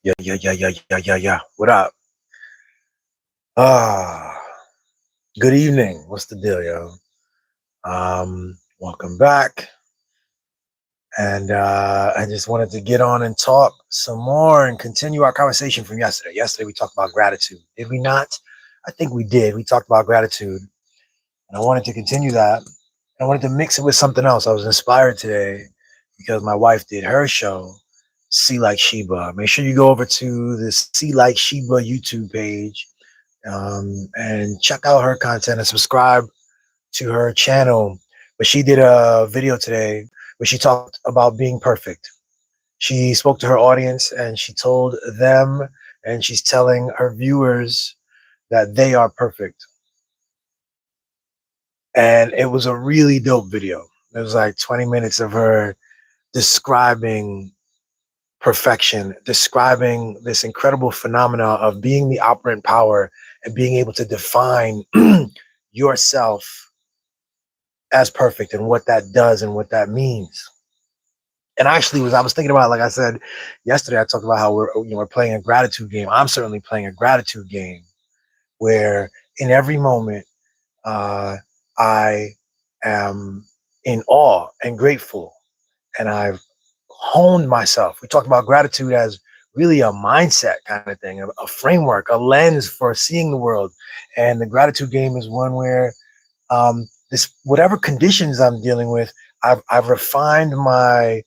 Yeah. What up? Ah, good evening. What's the deal, yo? Welcome back. And I just wanted to get on and talk some more and continue our conversation from yesterday. Yesterday we talked about gratitude. Did we not? I think we did. We talked about gratitude. And I wanted to continue that. I wanted to mix it with something else. I was inspired today because my wife did her show, See Like Sheba. Make sure you go over to the See Like Sheba YouTube page and check out her content and subscribe to her channel. But she did a video today where she talked about being perfect. She spoke to her audience and she told them, and she's telling her viewers that they are perfect. And it was a really dope video. It was like 20 minutes of her describing perfection, describing this incredible phenomena of being the operant power and being able to define yourself as perfect and what that does and what that means. And actually, I was thinking about, like I said yesterday, I talked about how we're playing a gratitude game. I'm certainly playing a gratitude game where in every moment uh, I am in awe and grateful, and I've honed myself. We talked about gratitude as really a mindset kind of thing, a framework, a lens for seeing the world. And the gratitude game is one where this whatever conditions I'm dealing with, I've refined my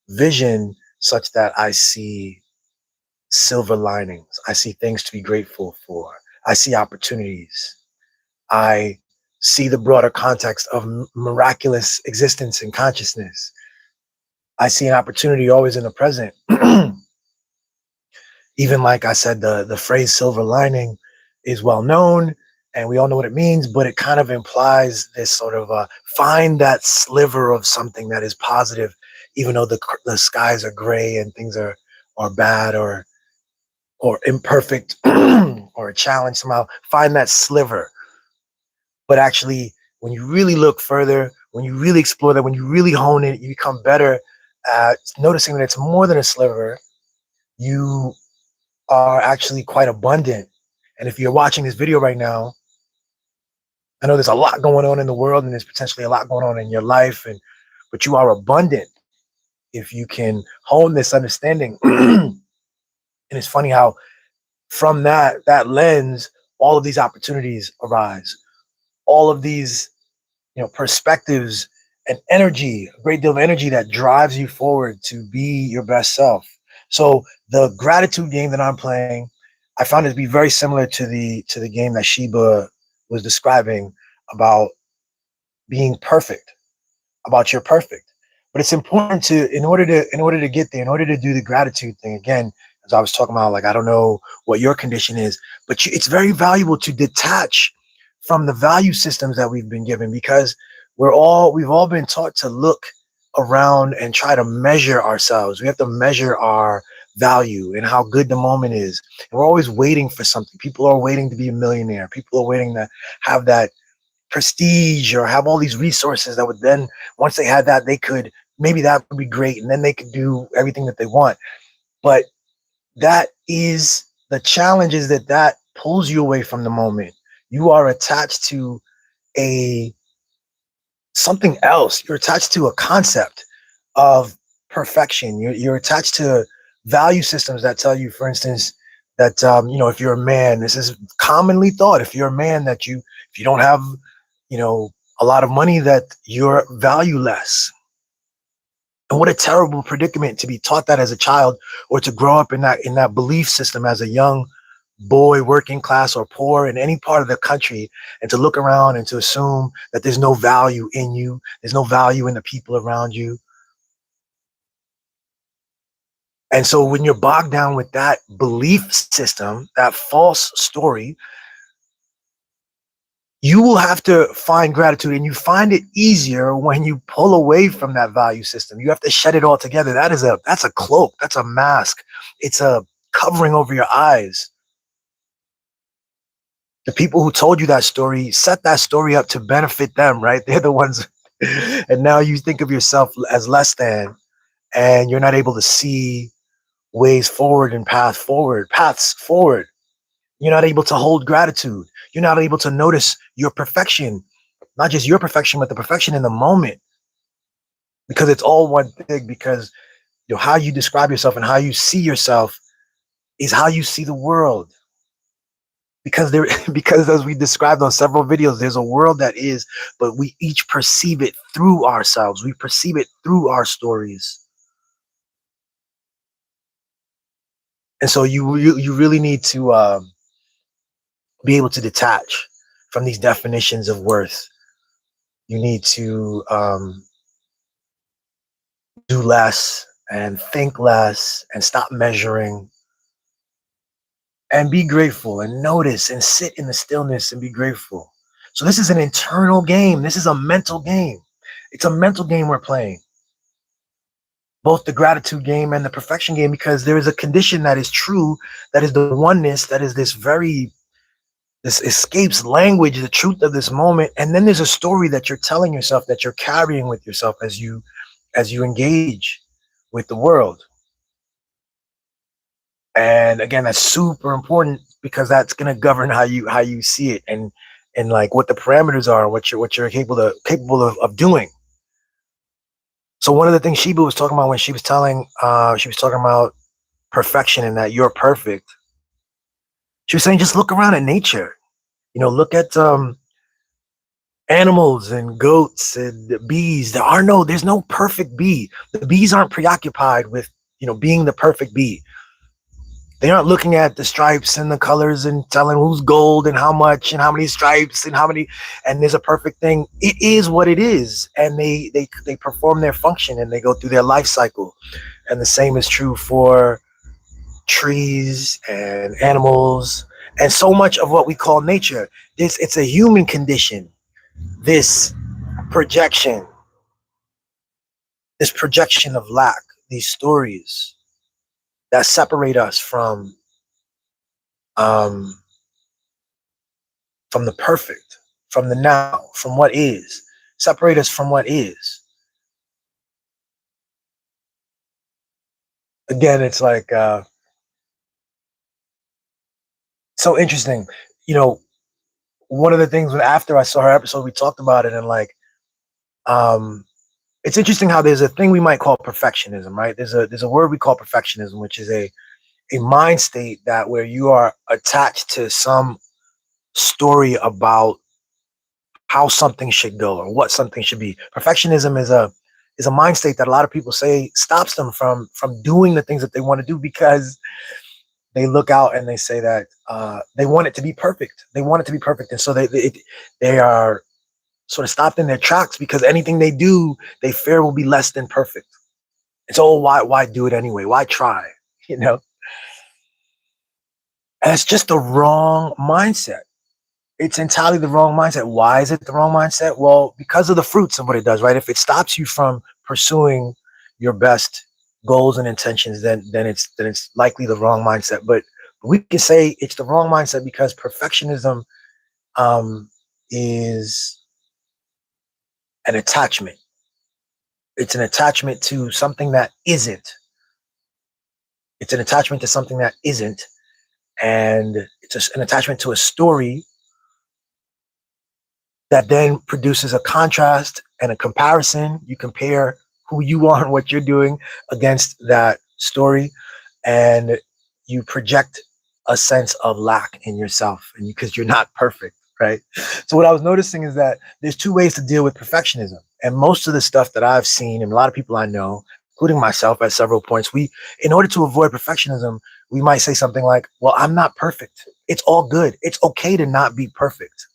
vision such that I see silver linings. I see things to be grateful for. I see opportunities. I see the broader context of miraculous existence and consciousness. I see an opportunity always in the present. Even like I said, the phrase silver lining is well known and we all know what it means, but it kind of implies this sort of find that sliver of something that is positive, even though the skies are gray and things are bad or imperfect or a challenge somehow. Find that sliver. But actually, when you really look further, when you really explore that, when you really hone it, you become better at noticing that it's more than a sliver. You are actually quite abundant. And if you're watching this video right now, I know there's a lot going on in the world and there's potentially a lot going on in your life, but you are abundant if you can hone this understanding. And it's funny how from that lens, all of these opportunities arise, all of these perspectives and energy, a great deal of energy that drives you forward to be your best self. So the gratitude game that I'm playing, I found it to be very similar to the game that Sheba was describing about being perfect, about you're perfect. But it's important to in order to get there, in order to do the gratitude thing again, as I was talking about, like I don't know what your condition is, but it's very valuable to detach from the value systems that we've been given, because we've all been taught to look around and try to measure ourselves. We have to measure our value and how good the moment is. And we're always waiting for something. People are waiting to be a millionaire. People are waiting to have that prestige or have all these resources that would then, once they had that, they could, maybe that would be great. And then they could do everything that they want. But that is the challenge, is that pulls you away from the moment. You are attached to a something else. You're attached to a concept of perfection. You're attached to value systems that tell you, for instance, that if you're a man, this is commonly thought. If you're a man, if you don't have a lot of money, that you're valueless. And what a terrible predicament to be taught that as a child, or to grow up in that belief system as a young boy, working class or poor in any part of the country, and to look around and to assume that there's no value in you, there's no value in the people around you. And so when you're bogged down with that belief system, that false story, you will have to find gratitude, and you find it easier when you pull away from that value system. You have to shed it all together. That's a cloak. That's a mask. It's a covering over your eyes. The people who told you that story set that story up to benefit them, right? They're the ones. And now you think of yourself as less than, and you're not able to see ways forward and paths forward. You're not able to hold gratitude. You're not able to notice your perfection, not just your perfection, but the perfection in the moment, because it's all one thing. Because how you describe yourself and how you see yourself is how you see the world. Because there, because as we described on several videos, there's a world that is, but we each perceive it through ourselves. We perceive it through our stories. And so you really need to be able to detach from these definitions of worth. You need to do less and think less and stop measuring and be grateful and notice and sit in the stillness and be grateful. So this is an internal game. This is a mental game. It's a mental game we're playing, both the gratitude game and the perfection game, because there is a condition that is true, that is the oneness, that is this escapes language, the truth of this moment. And then there's a story that you're telling yourself, that you're carrying with yourself as you engage with the world. And again, that's super important, because that's going to govern how you see it, and like what the parameters are, what you're capable of doing. So one of the things Sheba was talking about when she was talking about perfection and that you're perfect. She was saying, just look around at nature. Look at animals and goats and bees. There's no perfect bee. The bees aren't preoccupied with being the perfect bee. They aren't looking at the stripes and the colors and telling who's gold and how much and how many stripes and how many, and there's a perfect thing. It is what it is. And they perform their function and they go through their life cycle. And the same is true for trees and animals and so much of what we call nature. It's a human condition. This projection of lack, these stories that separate us from the perfect, from the now, from what is, separate us from what is. Again, it's like so interesting. One of the things after I saw her episode, we talked about it, and like it's interesting how there's a thing we might call perfectionism, right? There's a word we call perfectionism, which is a mind state that where you are attached to some story about how something should go or what something should be. Perfectionism is a mind state that a lot of people say stops them from doing the things that they want to do, because they look out and they say that they want it to be perfect. They want it to be perfect, and so they are sort of stopped in their tracks, because anything they do, they fear will be less than perfect. And so why do it anyway? Why try? And it's just the wrong mindset. It's entirely the wrong mindset. Why is it the wrong mindset? Well, because of the fruits of what it does, right? If it stops you from pursuing your best goals and intentions, then it's likely the wrong mindset. But we can say it's the wrong mindset because perfectionism is an attachment. It's an attachment to something that isn't. It's an attachment to something that isn't, and it's an attachment to a story that then produces a contrast and a comparison. You compare who you are and what you're doing against that story, and you project a sense of lack in yourself, and because you're not perfect, right? So what I was noticing is that there's two ways to deal with perfectionism, and most of the stuff that I've seen, and a lot of people I know, including myself at several points, in order to avoid perfectionism, we might say something like, well, I'm not perfect. It's all good. It's okay to not be perfect.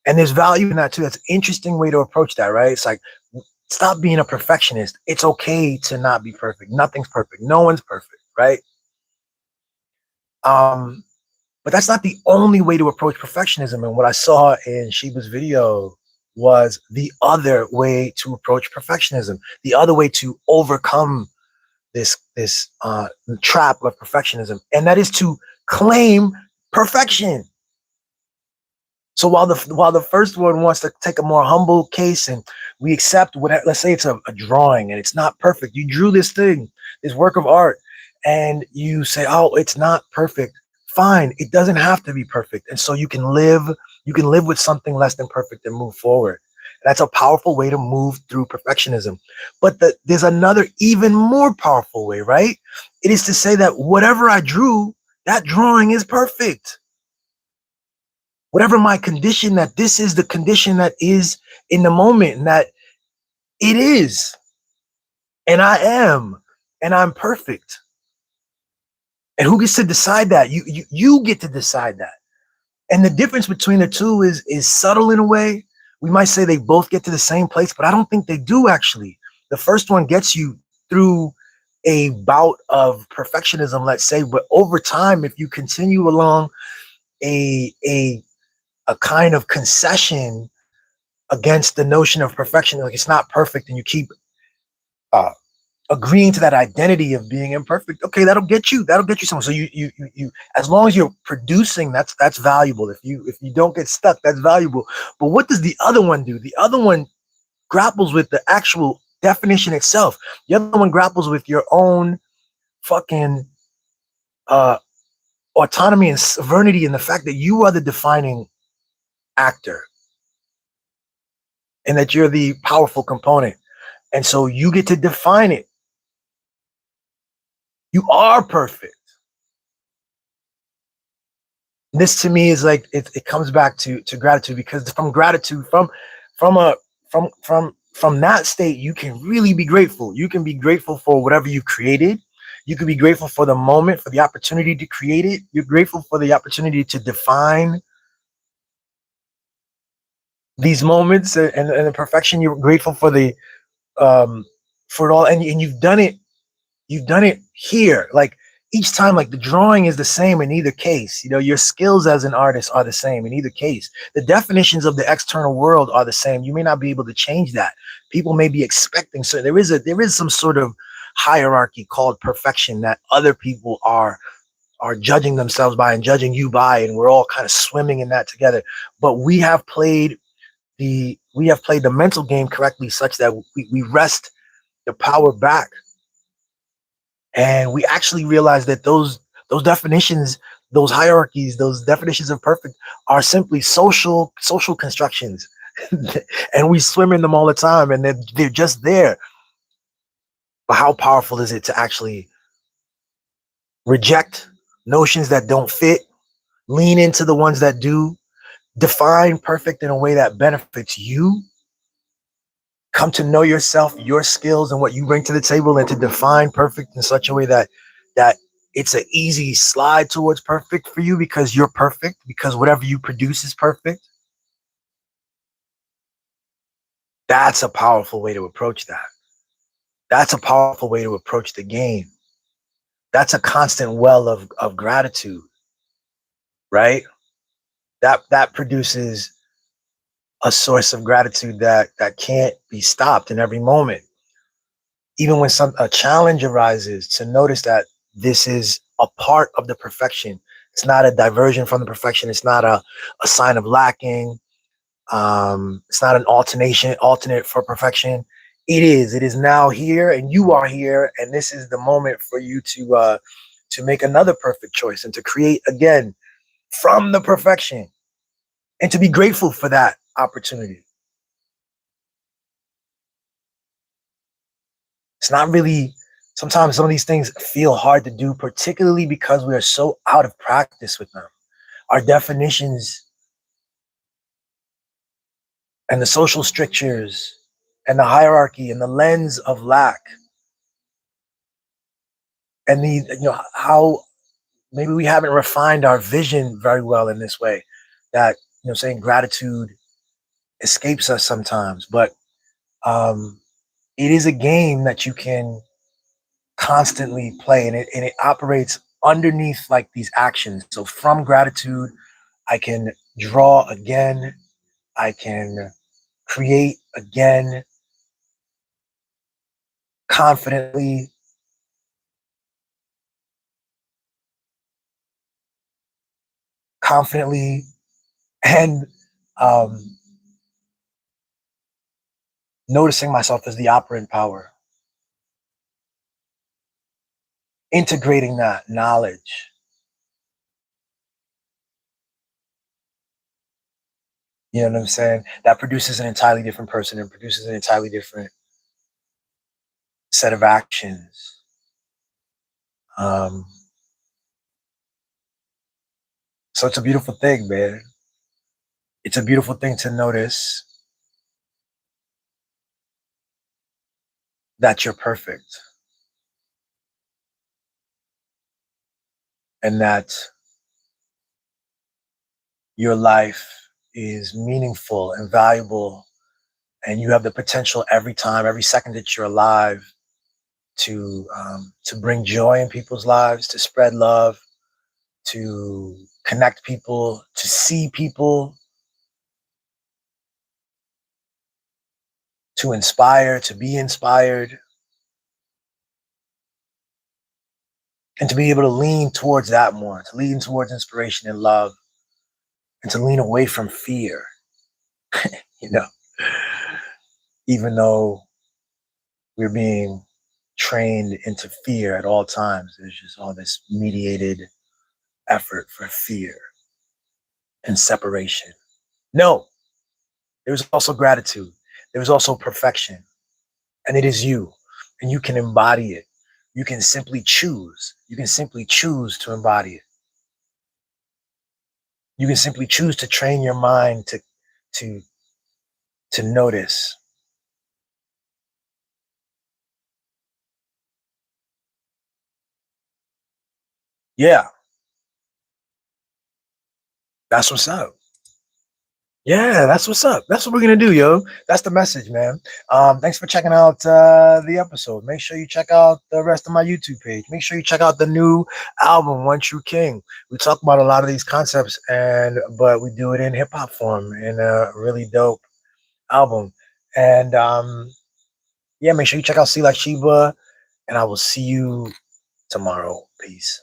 And there's value in that too. That's an interesting way to approach that, right? It's like, stop being a perfectionist. It's okay to not be perfect. Nothing's perfect. No one's perfect, right? But that's not the only way to approach perfectionism. And what I saw in Sheba's video was the other way to approach perfectionism, the other way to overcome this trap of perfectionism, and that is to claim perfection. So while the first one wants to take a more humble case, and we accept let's say it's a drawing and it's not perfect. You drew this thing, this work of art, and you say, oh, it's not perfect. Fine, it doesn't have to be perfect. And so you can live with something less than perfect and move forward. That's a powerful way to move through perfectionism. But there's another even more powerful way, right? It is to say that whatever I drew, that drawing is perfect. Whatever my condition, that this is the condition that is in the moment, and that it is, and I am, and I'm perfect. And who gets to decide that? You get to decide that. And the difference between the two is subtle in a way. We might say they both get to the same place, but I don't think they do actually. The first one gets you through a bout of perfectionism, let's say, but over time, if you continue along a a a kind of concession against the notion of perfection, like it's not perfect, and you keep uh, agreeing to that identity of being imperfect, okay, that'll get you somewhere. So you as long as you're producing, that's valuable. If you don't get stuck, that's valuable. But what does the other one do? The other one grapples with the actual definition itself. The other one grapples with your own fucking uh autonomy and sovereignty, and the fact that you are the defining actor, and that you're the powerful component, and so you get to define it. You are perfect. This to me is like it comes back to gratitude, because from gratitude, from a from that state, you can really be grateful. You can be grateful for whatever you created. You can be grateful for the moment, for the opportunity to create it. You're grateful for the opportunity to define these moments, and the perfection. You're grateful um for it all, and you've done it here. Like each time, like the drawing is the same in either case. Your skills as an artist are the same in either case. The definitions of the external world are the same. You may not be able to change that. People may be expecting, so there is some sort of hierarchy called perfection that other people are judging themselves by and judging you by, and we're all kind of swimming in that together. But we have played the mental game correctly, such that we wrest the power back, and we actually realize that those definitions, those hierarchies, those definitions of perfect are simply social constructions. And we swim in them all the time, and they're just there. But how powerful is it to actually reject notions that don't fit, lean into the ones that do, define perfect in a way that benefits you, come to know yourself, your skills, and what you bring to the table, and to define perfect in such a way that it's an easy slide towards perfect for you, because you're perfect, because whatever you produce is perfect. That's a powerful way to approach that. That's a powerful way to approach the game. That's a constant well of gratitude, right? That produces a source of gratitude that can't be stopped in every moment. Even when a challenge arises, to notice that this is a part of the perfection. It's not a diversion from the perfection. It's not a sign of lacking. It's not an alternate for perfection. It is now here, and you are here, and this is the moment for you to make another perfect choice, and to create again from the perfection, and to be grateful for that opportunity. It's not really, sometimes some of these things feel hard to do, particularly because we are so out of practice with them. Our definitions and the social strictures and the hierarchy and the lens of lack, and how maybe we haven't refined our vision very well in this way, that saying gratitude escapes us sometimes. But um it is a game that you can constantly play, and it operates underneath like these actions. So from gratitude, I can draw again, I can create again, confidently, confidently, and um noticing myself as the operant power. integrating that knowledge, you know what I'm saying? That produces an entirely different person and produces an entirely different set of actions. Um, so it's a beautiful thing, man. It's a beautiful thing to notice that you're perfect and that your life is meaningful and valuable, and you have the potential every time, every second that you're alive, to bring joy in people's lives, to spread love, to connect people, to see people, to inspire, to be inspired, and to be able to lean towards that more, to lean towards inspiration and love, and to lean away from fear, you know, even though we're being trained into fear at all times. There's just all this mediated effort for fear and separation. No, there's also gratitude. There's also perfection, and it is you, and you can embody it. You can simply choose. You can simply choose to embody it. You can simply choose to train your mind to to notice. Yeah, that's what's up. Yeah, that's what's up. That's what we're gonna do, yo. That's the message, man. Thanks for checking out the episode. Make sure you check out the rest of my YouTube page. Make sure you check out the new album, One True King. We talk about a lot of these concepts, and but we do it in hip hop form in a really dope album. And yeah, make sure you check out See Like Sheba, and I will see you tomorrow. Peace.